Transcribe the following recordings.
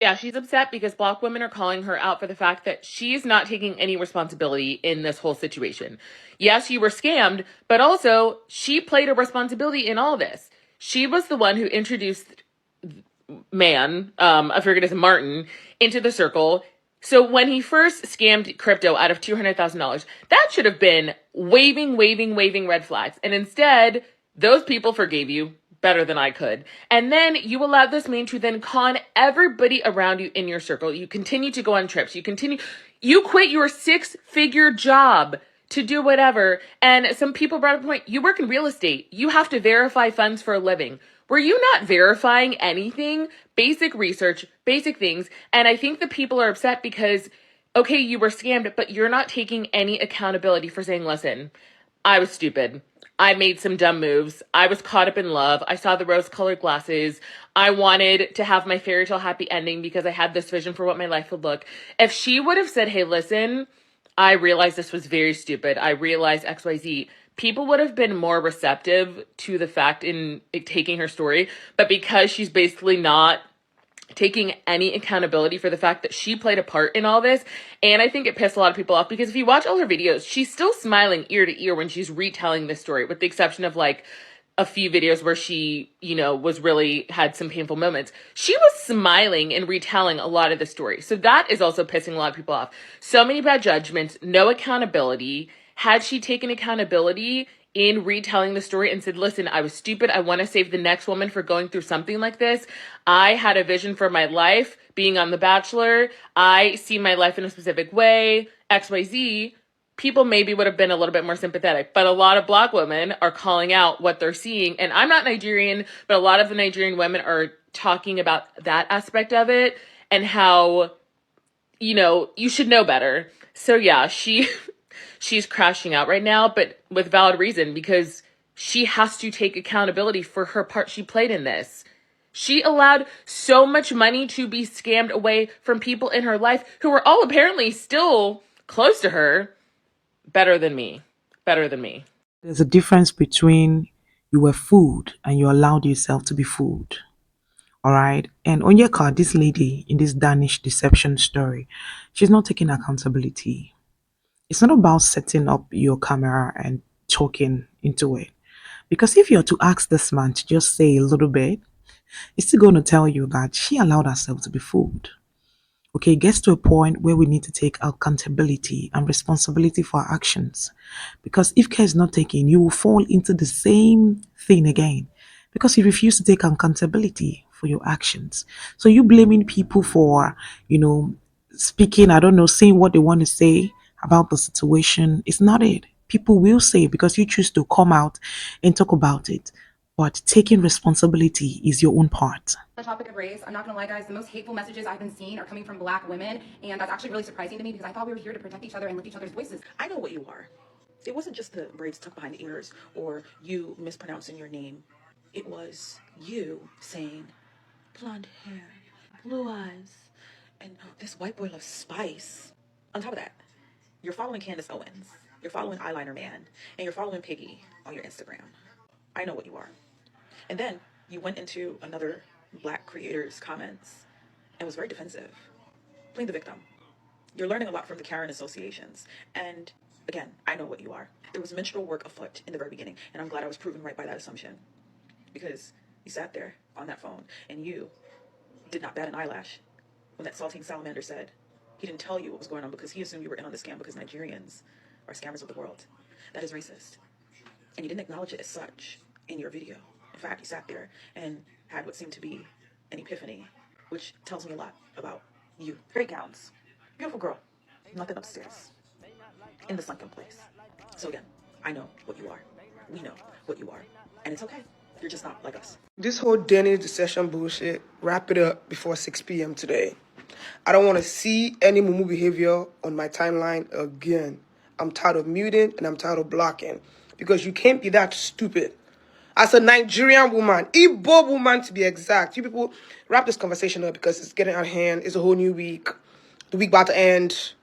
Yeah, she's upset because Black women are calling her out for the fact that she's not taking any responsibility in this whole situation. Yes, you were scammed, but also she played a responsibility in all this. She was the one who introduced I forget his Martin, into the circle. So when he first scammed crypto out of $200,000, that should have been waving red flags. And instead, those people forgave you better than I could. And then you allowed this man to then con everybody around you in your circle. You continue to go on trips. You quit your 6-figure job to do whatever. And some people brought up the point, you work in real estate. You have to verify funds for a living. Were you not verifying anything? Basic research, basic things. And I think the people are upset because, okay, you were scammed, but you're not taking any accountability for saying, listen, I was stupid. I made some dumb moves. I was caught up in love. I saw the rose-colored glasses. I wanted to have my fairy tale happy ending because I had this vision for what my life would look. If she would have said, hey, listen, I realized this was very stupid. I realized XYZ. People would have been more receptive to the fact in taking her story. But because she's basically not taking any accountability for the fact that she played a part in all this. And I think it pissed a lot of people off because if you watch all her videos, she's still smiling ear to ear when she's retelling this story, with the exception of like a few videos where she, was really had some painful moments. She was smiling and retelling a lot of the story. So that is also pissing a lot of people off. So many bad judgments, no accountability. Had she taken accountability in retelling the story and said, listen, I was stupid. I want to save the next woman for going through something like this. I had a vision for my life being on The Bachelor. I see my life in a specific way, XYZ. People maybe would have been a little bit more sympathetic, but a lot of Black women are calling out what they're seeing. And I'm not Nigerian, but a lot of the Nigerian women are talking about that aspect of it and how, you should know better. So yeah, she's crashing out right now, but with valid reason, because she has to take accountability for her part she played in this. She allowed so much money to be scammed away from people in her life who were all apparently still close to her. Better than me. Better than me. There's a difference between you were fooled and you allowed yourself to be fooled. All right. And on your card, this lady in this Danish deception story, she's not taking accountability. It's not about setting up your camera and talking into it. Because if you're to ask this man to just say a little bit, it's still going to tell you that she allowed herself to be fooled. Okay, it gets to a point where we need to take accountability and responsibility for our actions. Because if care is not taken, you will fall into the same thing again. Because you refuse to take accountability for your actions. So you blaming people for, speaking, I don't know, saying what they want to say about the situation is not it. People will say because you choose to come out and talk about it. But taking responsibility is your own part. The topic of race, I'm not gonna lie guys, the most hateful messages I've been seeing are coming from Black women, and that's actually really surprising to me because I thought we were here to protect each other and lift each other's voices. I know what you are. It wasn't just the braids tucked behind the ears or you mispronouncing your name. It was you saying blonde hair, blue eyes, and this white boy loves spice. On top of that, you're following Candace Owens, you're following Eyeliner Man, and you're following Piggy on your Instagram. I know what you are. And then you went into another Black creator's comments and was very defensive, playing the victim. You're learning a lot from the Karen associations. And again, I know what you are. There was menstrual work afoot in the very beginning, and I'm glad I was proven right by that assumption. Because you sat there on that phone and you did not bat an eyelash when that saltine salamander said he didn't tell you what was going on because he assumed you were in on the scam because Nigerians are scammers of the world. That is racist. And you didn't acknowledge it as such in your video. In fact, you sat there and had what seemed to be an epiphany, which tells me a lot about you. Great gowns. Beautiful girl. Nothing upstairs. In the sunken place. So again, I know what you are. We know what you are. And it's okay. You're just not like us. This whole Danish deception bullshit, wrap it up before 6 p.m. today. I don't want to see any mumu behavior on my timeline again. I'm tired of muting and I'm tired of blocking. Because you can't be that stupid. As a Nigerian woman, Igbo woman to be exact. You people wrap this conversation up because it's getting out of hand. It's a whole new week. The week about to end. It's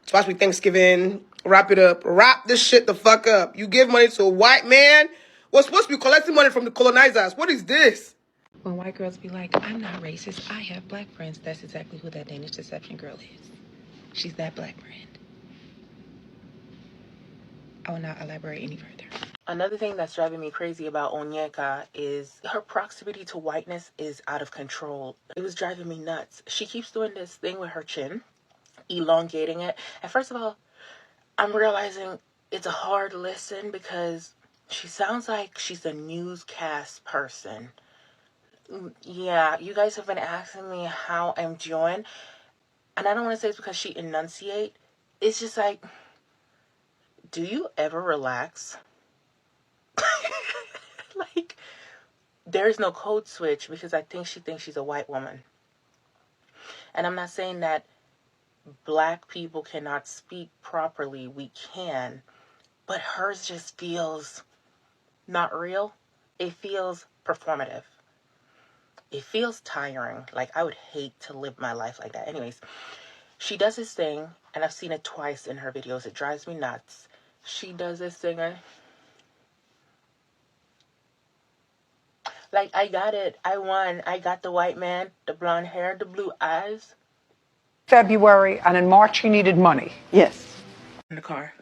supposed to be Thanksgiving. Wrap it up. Wrap this shit the fuck up. You give money to a white man. We're supposed to be collecting money from the colonizers. What is this? When white girls be like, I'm not racist, I have black friends, that's exactly who that Danish deception girl is. She's that black friend. I will not elaborate any further. Another thing that's driving me crazy about Onyeka is her proximity to whiteness is out of control. It was driving me nuts. She keeps doing this thing with her chin, elongating it. And first of all, I'm realizing it's a hard listen because she sounds like she's a newscast person. Yeah, you guys have been asking me how I'm doing. And I don't want to say it's because she enunciate. It's just like, do you ever relax? Like, there's no code switch because I think she thinks she's a white woman. And I'm not saying that black people cannot speak properly. We can. But hers just feels not real. It feels performative. It feels tiring. Like, I would hate to live my life like that. Anyways, she does this thing, and I've seen it twice in her videos. It drives me nuts. She does this thing. Like, I got it. I won. I got the white man, the blonde hair, the blue eyes. February, and in March he needed money. Yes. In the car.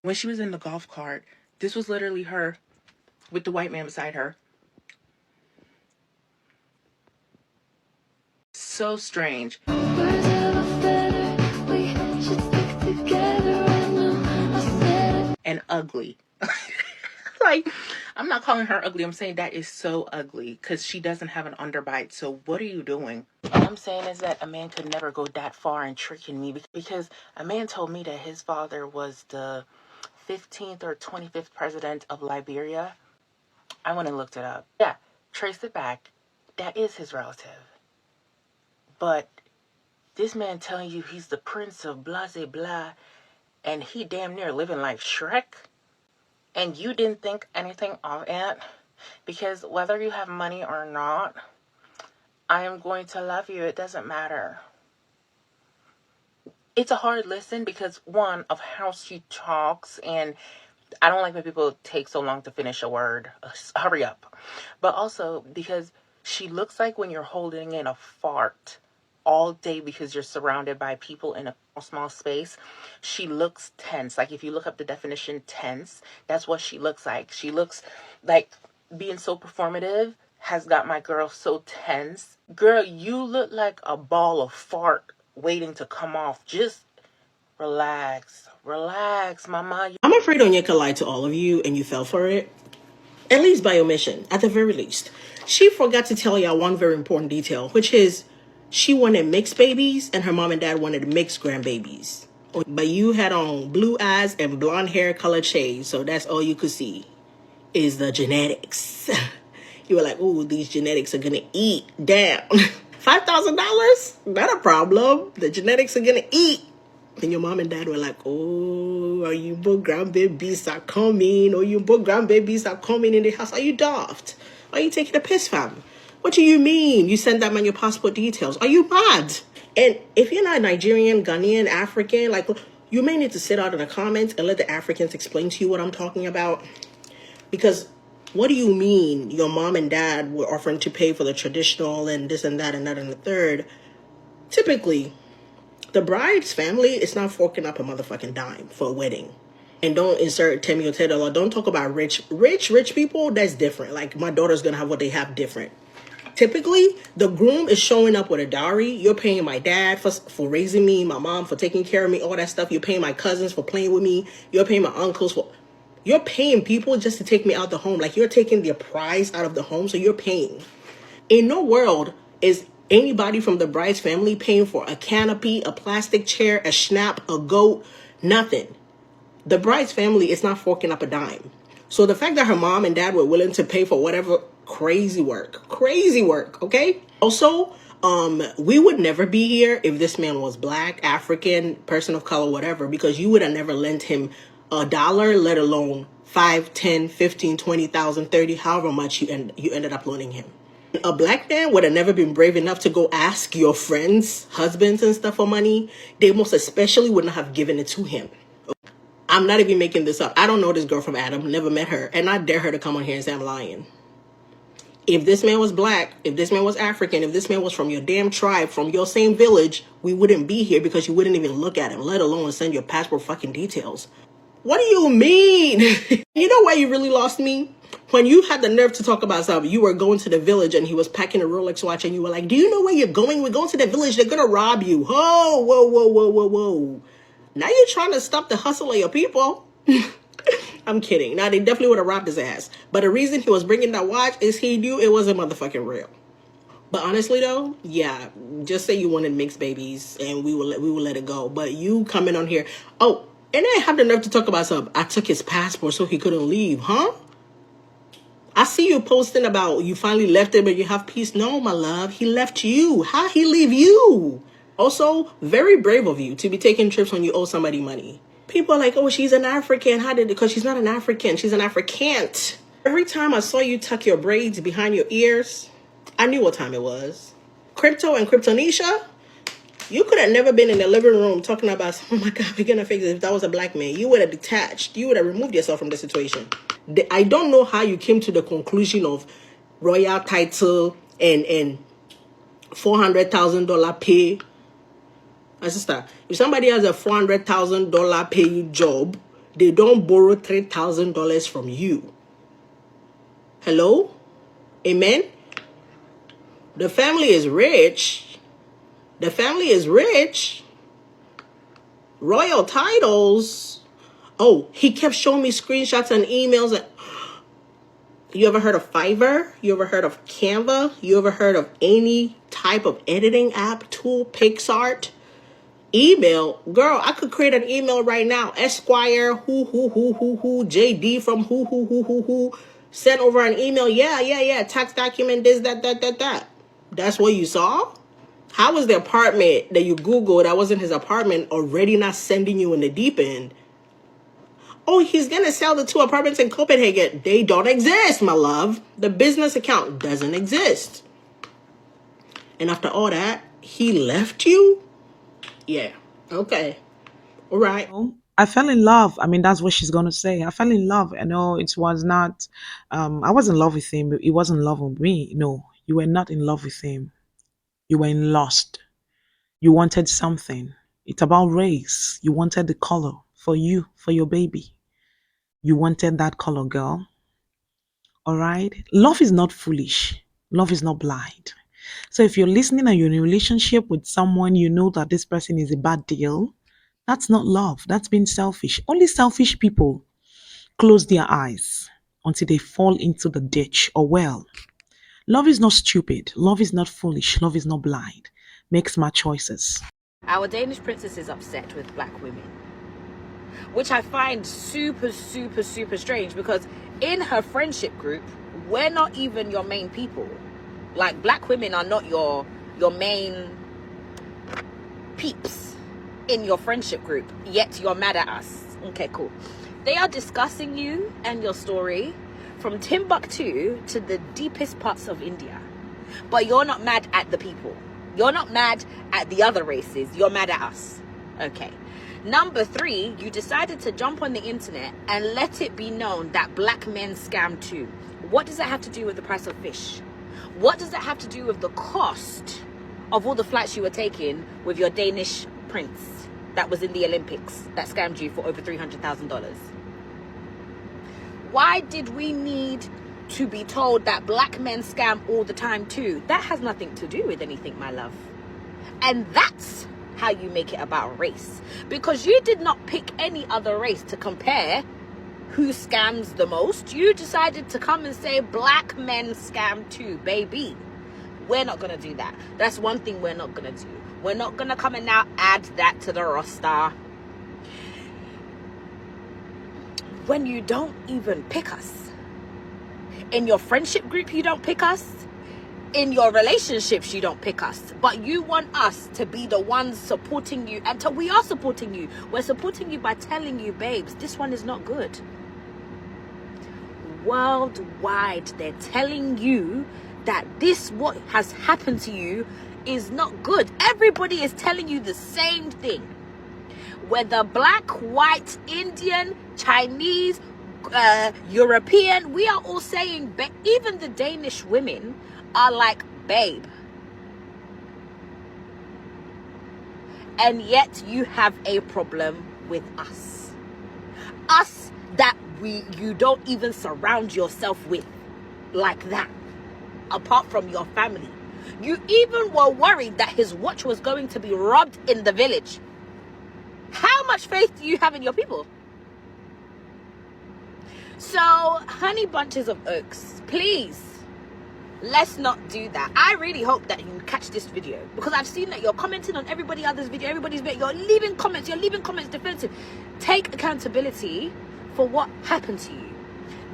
When she was in the golf cart, this was literally her with the white man beside her. So strange. And ugly. Like, I'm not calling her ugly. I'm saying that is so ugly because she doesn't have an underbite. So what are you doing? All I'm saying is that a man could never go that far in tricking me because a man told me that his father was the 15th or 25th president of Liberia. I went and looked it up. Yeah, traced it back. That is his relative. But this man telling you he's the prince of blah, blah, blah, and he damn near living like Shrek, and you didn't think anything of it, because whether you have money or not, I am going to love you. It doesn't matter. It's a hard listen because, one, of how she talks, and I don't like when people take so long to finish a word. Hurry up. But also because she looks like when you're holding in a fart all day because you're surrounded by people in a small space. She looks tense. Like, if you look up the definition tense, that's what she looks like. She looks like being so performative has got my girl so tense. Girl, you look like a ball of fart waiting to come off. Just relax. Relax, mama. I'm afraid Onyeka lied to all of you and you fell for it. At least by omission, at the very least. She forgot to tell y'all one very important detail, which is she wanted mixed babies and her mom and dad wanted mixed grandbabies. But you had on blue eyes and blonde hair colored shades, so that's all you could see is the genetics. You were like, ooh, these genetics are gonna eat. Damn. $5,000? Not a problem. The genetics are gonna eat. And your mom and dad were like, oh, are you both grandbabies are coming? Or you both grandbabies are coming in the house? Are you daft? Are you taking a piss, fam? What do you mean? You send that man your passport details. Are you mad? And if you're not Nigerian, Ghanaian, African, like, you may need to sit out in the comments and let the Africans explain to you what I'm talking about. Because what do you mean your mom and dad were offering to pay for the traditional and this and that and that and the third? Typically, the bride's family is not forking up a motherfucking dime for a wedding. And don't insert Temi or Tedala. Don't talk about rich people. That's different. Like, my daughter's going to have what they have different. Typically, the groom is showing up with a dowry. You're paying my dad for raising me, my mom for taking care of me, all that stuff. You're paying my cousins for playing with me. You're paying my uncles for... You're paying people just to take me out the home. Like, you're taking the prize out of the home, so you're paying. In no world is anybody from the bride's family paying for a canopy, a plastic chair, a schnapp, a goat, nothing. The bride's family is not forking up a dime. So the fact that her mom and dad were willing to pay for whatever crazy work, okay? Also, we would never be here if this man was black, African, person of color, whatever, because you would have never lent him $1, let alone 5, 10, 15, 20,000, 30, however much you ended up loaning him. A black man would have never been brave enough to go ask your friends, husbands and stuff for money. They most especially wouldn't have given it to him. I'm not even making this up. I don't know this girl from Adam, never met her, and I dare her to come on here and say I'm lying. If this man was black, if this man was African, if this man was from your damn tribe, from your same village, we wouldn't be here because you wouldn't even look at him, let alone send your passport fucking details. What do you mean? You know why you really lost me? When you had the nerve to talk about something, you were going to the village and he was packing a Rolex watch and you were like, do you know where you're going? We're going to the village. They're going to rob you. Oh, whoa, whoa, whoa, whoa, whoa. Now you're trying to stop the hustle of your people. I'm kidding. Now, they definitely would have robbed his ass. But the reason he was bringing that watch is he knew it wasn't motherfucking real. But honestly, though, yeah, just say you wanted mixed babies and we will let it go. But you coming on here, oh, and I have the nerve to talk about something. I took his passport so he couldn't leave, huh? I see you posting about you finally left him and you have peace. No, my love, he left you. How he leave you? Also, very brave of you to be taking trips when you owe somebody money. People are like, oh, she's an African. How did it? Because she's not an African. She's an Africant. Every time I saw you tuck your braids behind your ears, I knew what time it was. Crypto and Kryptonisha, you could have never been in the living room talking about, oh my God, we're going to fix it. If that was a black man, you would have detached. You would have removed yourself from the situation. I don't know how you came to the conclusion of royal title and $400,000 pay. My sister, if somebody has a $400,000 pay job, they don't borrow $3,000 from you. Hello? Amen? The family is rich. The family is rich. Royal titles. Oh, he kept showing me screenshots and emails. You ever heard of Fiverr? You ever heard of Canva? You ever heard of any type of editing app, tool, PixArt? Email, girl, I could create an email right now. Esquire, who, JD from who. Send over an email. Yeah. Tax document, this, that. That's what you saw? How was the apartment that you Googled that wasn't his apartment already not sending you in the deep end? Oh, he's going to sell the 2 apartments in Copenhagen. They don't exist, my love. The business account doesn't exist. And after all that, he left you? Yeah. Okay. All right. I fell in love. I mean, that's what she's gonna say. I fell in love. I know it was not. I was in love with him. But he wasn't in love with me. No, you were not in love with him. You were in lust. You wanted something. It's about race. You wanted the color for you, for your baby. You wanted that color, girl. All right. Love is not foolish. Love is not blind. So if you're listening and you're in a relationship with someone, you know that this person is a bad deal. That's not love. That's being selfish. Only selfish people close their eyes until they fall into the ditch or well. Love is not stupid. Love is not foolish. Love is not blind. Make smart choices. Our Danish princess is upset with black women, which I find super strange because in her friendship group, we're not even your main people. Like, black women are not your main peeps in your friendship group, yet you're mad at us. Okay, cool. They are discussing you and your story from Timbuktu to the deepest parts of India. But you're not mad at the people. You're not mad at the other races. You're mad at us. Okay. Number 3, you decided to jump on the internet and let it be known that black men scam too. What does that have to do with the price of fish? What does that have to do with the cost of all the flights you were taking with your Danish prince that was in the Olympics that scammed you for over $300,000? Why did we need to be told that black men scam all the time too? That has nothing to do with anything, my love. And that's how you make it about race, because you did not pick any other race to compare who scams the most. You decided to come and say black men scam too, baby. We're not gonna do that. That's one thing we're not gonna do. We're not gonna come and now add that to the roster when you don't even pick us. In your friendship group, you don't pick us. In your relationships, you don't pick us. But you want us to be the ones supporting you. And we are supporting you. We're supporting you by telling you, babes, this one is not good. Worldwide, they're telling you that this, what has happened to you, is not good. Everybody is telling you the same thing. Whether black, white, Indian, Chinese, European, we are all saying, even the Danish women are like, babe. And yet you have a problem with us. Us that you don't even surround yourself with like that, apart from your family. You even were worried that his watch was going to be robbed in the village. How much faith do you have in your people? So, honey bunches of oaks, please, let's not do that. I really hope that you catch this video, because I've seen that you're commenting on everybody else's video, you're leaving comments defensive. Take accountability for what happened to you.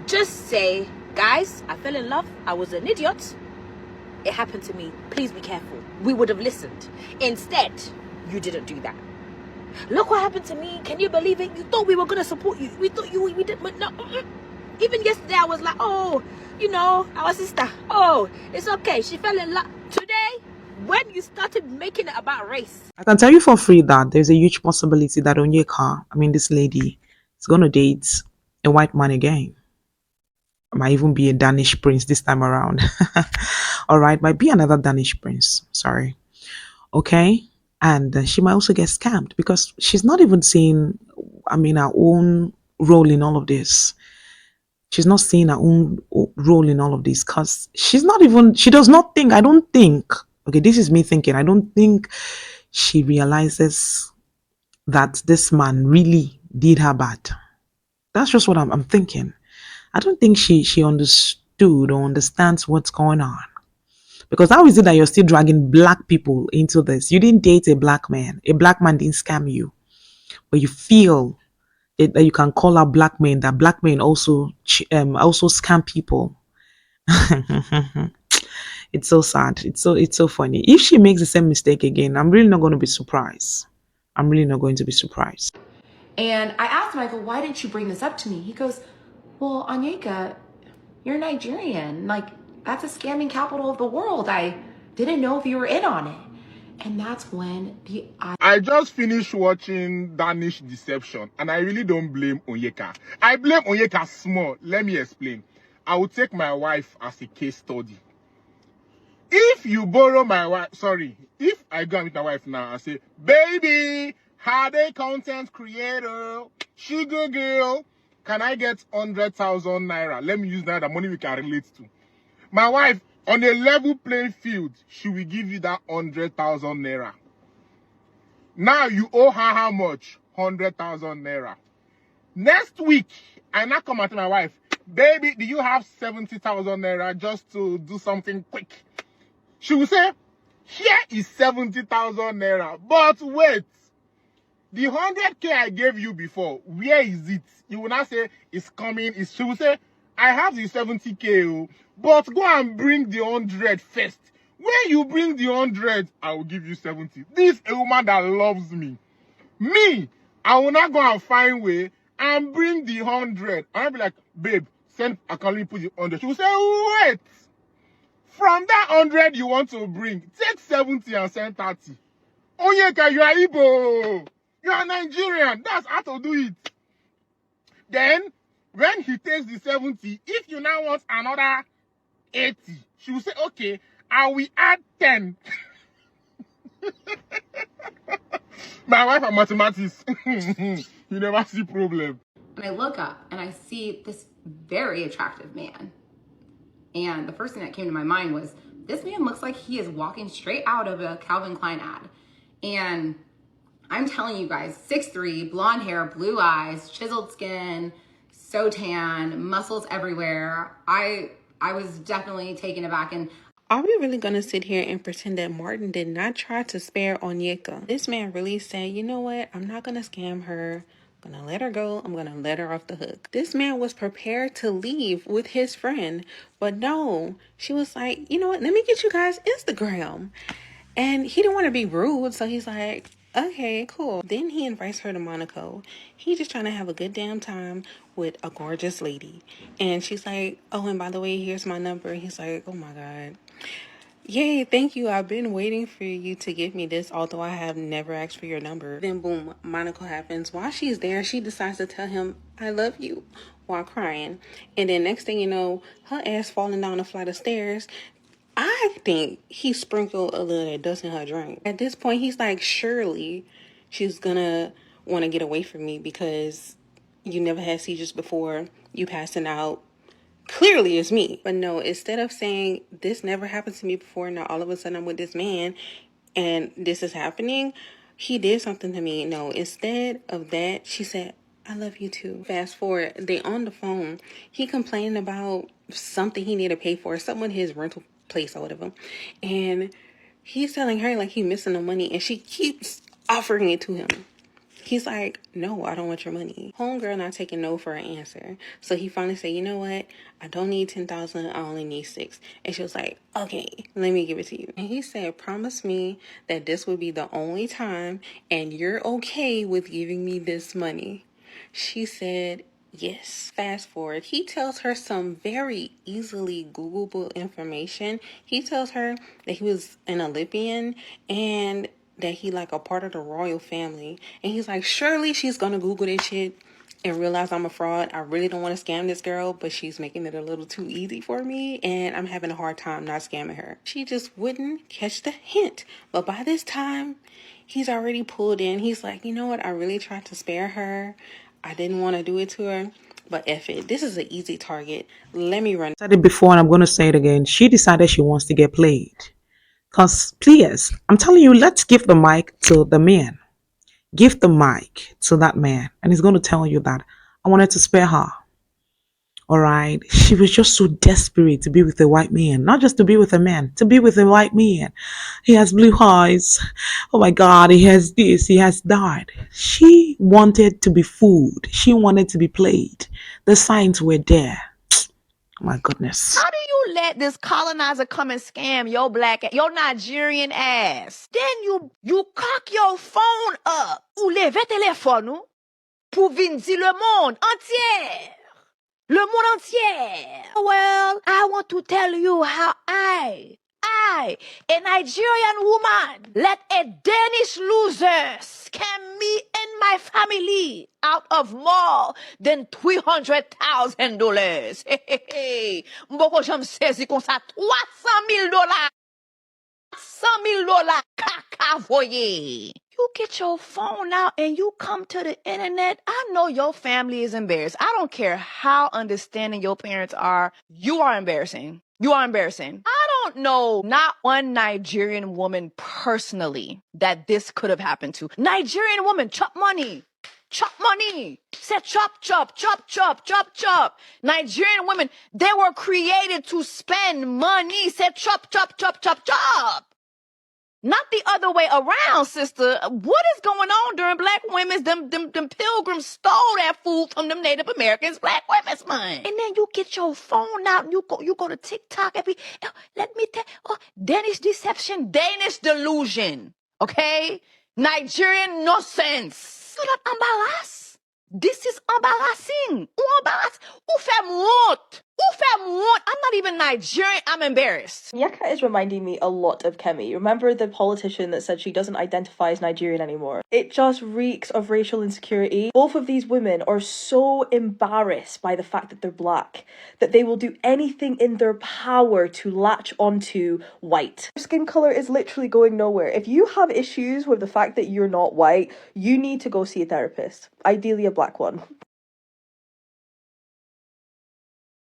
Just say, guys, I fell in love, I was an idiot, it happened to me, please be careful. We would have listened. Instead, you didn't do that. Look what happened to me, can you believe it? You thought we were going to support you, we didn't, but no. Even yesterday I was like, oh, our sister, oh, it's okay, she fell in love. Today, when you started making it about race, I can tell you for free that there's a huge possibility that Onyeka, this lady, is going to date a white man again. Might even be a Danish prince this time around. All right, might be another Danish prince. Sorry. Okay. And she might also get scammed because she's not even seeing, her own role in all of this. She's not seeing her own role in all of this because she does not think, I don't think, okay, this is me thinking, I don't think she realizes that this man really did her bad. That's just what I'm thinking. I don't think she understood or understands what's going on. Because how is it that you're still dragging black people into this? You didn't date a black man. A black man didn't scam you. But you feel that you can call out black men, that black men also scam people. It's so sad. It's so funny. If she makes the same mistake again, I'm really not going to be surprised. I'm really not going to be surprised. And I asked Michael, why didn't you bring this up to me? He goes, well, Anyeka, you're Nigerian. Like, that's a scamming capital of the world. I didn't know if you were in on it. And that's when I just finished watching Danish Deception, and I really don't blame Onyeka. I blame Onyeka small. Let me explain. I will take my wife as a case study. If you borrow my wife, if I go with my wife now and say, baby, how they content creator, sugar girl, can I get 100,000 naira? Let me use that, the money we can relate to. My wife, on a level playing field, she will give you that 100,000 naira. Now you owe her how much? 100,000 naira. Next week, I now come at my wife, baby, do you have 70,000 naira just to do something quick? She will say, here is 70,000 naira. But wait, the 100K I gave you before, where is it? You will not say, it's coming. She will say, I have the 70K, but go and bring the 100 first. When you bring the 100, I will give you 70. This is a woman that loves me. Me, I will not go and find way and bring the 100. I'll be like, babe, I can only put the 100. She will say, wait. From that 100 you want to bring, take 70 and send 30. Onyeka, you are Igbo. You are Nigerian. That's how to do it. Then, when he takes the 70, if you now want another 80, she will say, okay, I will add 10. My wife and mathematics. You never see problem. And I look up and I see this very attractive man. And the first thing that came to my mind was, this man looks like he is walking straight out of a Calvin Klein ad. And I'm telling you guys, 6'3", blonde hair, blue eyes, chiseled skin, so tan, muscles everywhere. I was definitely taken aback. And Are we really going to sit here and pretend that Martin did not try to spare Onyeka? This man really said, you know what? I'm not going to scam her. I'm going to let her go. I'm going to let her off the hook. This man was prepared to leave with his friend. But no, she was like, you know what? Let me get you guys Instagram. And he didn't want to be rude. So he's like, okay, cool. Then he invites her to Monaco. He's just trying to have a good damn time with a gorgeous lady. And she's like, oh, and by the way, here's my number. He's like, oh my God. Yay, thank you. I've been waiting for you to give me this, although I have never asked for your number. Then boom, Monica happens. While she's there, she decides to tell him, I love you, while crying. And then next thing you know, her ass falling down a flight of stairs. I think he sprinkled a little dust in her drink. At this point, he's like, surely she's gonna want to get away from me because you never had seizures before, you passing out. Clearly it's me. But no, instead of saying this never happened to me before, now all of a sudden I'm with this man and this is happening, he did something to me. No, instead of that, she said, I love you too. Fast forward, they on the phone. He complaining about something he need to pay for, something with his rental place or whatever. And he's telling her like he missing the money and she keeps offering it to him. He's like, no, I don't want your money. Homegirl not taking no for an answer. So he finally said, you know what? I don't need 10,000. I only need 6. And she was like, okay, let me give it to you. And he said, promise me that this will be the only time and you're okay with giving me this money. She said, yes. Fast forward, he tells her some very easily Googleable information. He tells her that he was an Olympian and that he like a part of the royal family. And he's like, surely she's gonna Google this shit and realize I'm a fraud. I really don't want to scam this girl, but she's making it a little too easy for me and I'm having a hard time not scamming her. She just wouldn't catch the hint. But by this time, he's already pulled in. He's like, you know what? I really tried to spare her. I didn't want to do it to her, but F it. This is an easy target. Let me run. I said it before and I'm going to say it again. She decided she wants to get played. Because, please, I'm telling you, let's give the mic to the man. Give the mic to that man. And he's going to tell you that I wanted to spare her. All right. She was just so desperate to be with a white man. Not just to be with a man, to be with a white man. He has blue eyes. Oh my God, he has this, he has that. She wanted to be fooled. She wanted to be played. The signs were there. My goodness. How do you let this colonizer come and scam your Nigerian ass? Then you cock your phone up. Ou leve téléphone pour venir dire le monde entier. Le monde entier. Well, I want to tell you how I, a Nigerian woman, let a Danish loser scam me and my family out of more than $300,000. Hey. Mboko jam sezi kon sa $300,000. $100,000 kaka voye. You get your phone out and you come to the internet. I know your family is embarrassed. I don't care how understanding your parents are. You are embarrassing. You are embarrassing. I don't know not one Nigerian woman personally that this could have happened to. Nigerian woman, chop money. Chop money. Say chop, chop, chop, chop, chop, chop. Nigerian women, they were created to spend money. Say chop, chop, chop, chop, chop. Not the other way around, sister. What is going on during Black Women's? Them pilgrims stole that food from them Native Americans, Black Women's money. And then you get your phone out and you go to TikTok let me tell Danish deception, Danish delusion. Okay? Nigerian nonsense. You not embarrassed? This is embarrassing. Ou embarrassed? Ou fait honte? Ou fait honte? I'm not even Nigerian. I'm embarrassed. Nyeka is reminding me a lot of Kemi. Remember the politician that said she doesn't identify as Nigerian anymore? It just reeks of racial insecurity. Both of these women are so embarrassed by the fact that they're black that they will do anything in their power to latch onto white. Your skin color is literally going nowhere. If you have issues with the fact that you're not white, you need to go see a therapist. Ideally a black one.